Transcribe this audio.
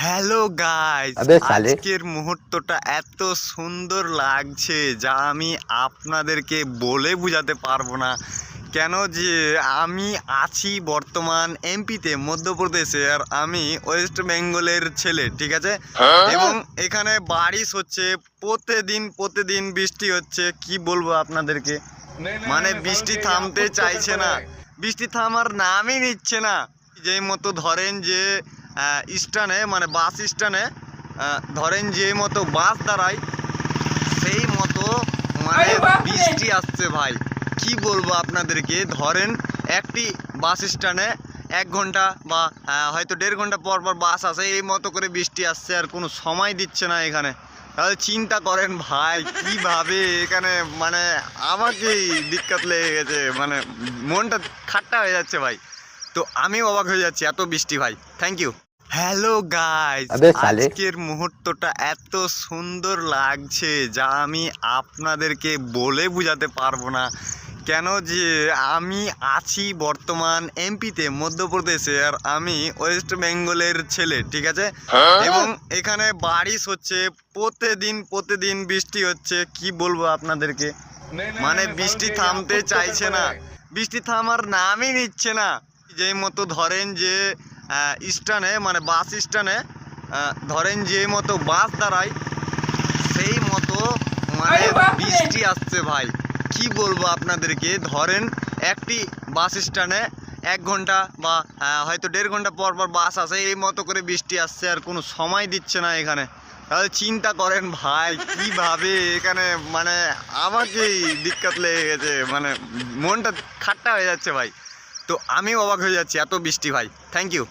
Hello guys, अबे साले। আজকের মুহূর্তটা এত সুন্দর লাগছে যা আমি আপনাদেরকে বলে বোঝাতে পারবো না। কেন যে আমি আছি বর্তমান এমপিতে, মধ্যপ্রদেশে, আর আমি ওয়েস্ট বেঙ্গলের ছেলে, ঠিক আছে। এবং এখানে বারিশ হচ্ছে, প্রতিদিন বৃষ্টি হচ্ছে। কি বলবো আপনাদেরকে, মানে বৃষ্টি থামতে চাইছে না, বৃষ্টি থামার নামই নিচ্ছে না। যেই মতো ধরেন যে স্ট্যান্ডে, মানে বাস স্ট্যান্ডে ধরেন যে মতো বাস দাঁড়ায়, সেই মতো মানে বৃষ্টি আসছে ভাই। কি বলবো আপনাদেরকে, ধরেন একটি বাস স্ট্যান্ডে 1 ঘন্টা বা হয়তো 1.5 ঘন্টা পর পর বাস আসে, এই মতো করে বৃষ্টি আসছে, আর কোনো সময় দিচ্ছে না এখানে। তাহলে চিন্তা করেন ভাই কিভাবে এখানে, মানে আমাকেই দিক্কত লেগে গেছে, মানে মনটা খাট্টা হয়ে যাচ্ছে ভাই। তো আমি অবাক হয়ে যাচ্ছি, এত বৃষ্টি ভাই। Thank you. হ্যালো গাইস, अबे साले। আজকের মুহূর্তটা এত সুন্দর লাগছে যা আমি আপনাদেরকে বলে বোঝাতে পারবো না। কেন যে আমি আছি বর্তমান এমপিতে, মধ্যপ্রদেশে, আর আমি ওয়েস্ট বেঙ্গলের ছেলে, ঠিক আছে। এবং এখানে বারিশ হচ্ছে, প্রতিদিন বৃষ্টি হচ্ছে। কি বলবো আপনাদেরকে, মানে বৃষ্টি থামতে চাইছে না, বৃষ্টি থামার নামই নিচ্ছে না। যেই মতো ধরেন যে স্ট্যান্ডে, মানে বাস স্ট্যান্ডে ধরেন যে মতো বাস দাঁড়ায়, সেই মতো মানে বৃষ্টি আসছে ভাই। কি বলবো আপনাদেরকে, ধরেন একটি বাস স্ট্যান্ডে 1 ঘন্টা বা হয়তো 1.5 ঘন্টা পর পর বাস আসে, এই মতো করে বৃষ্টি আসছে, আর কোনো সময় দিচ্ছে না এখানে। তাহলে চিন্তা করেন ভাই কিভাবে এখানে, মানে আমাকেই দিক্কত লেগে গেছে, মানে মনটা খাট্টা হয়ে যাচ্ছে ভাই। তো আমি অবাক হয়ে যাচ্ছি, এত বৃষ্টি ভাই। Thank you.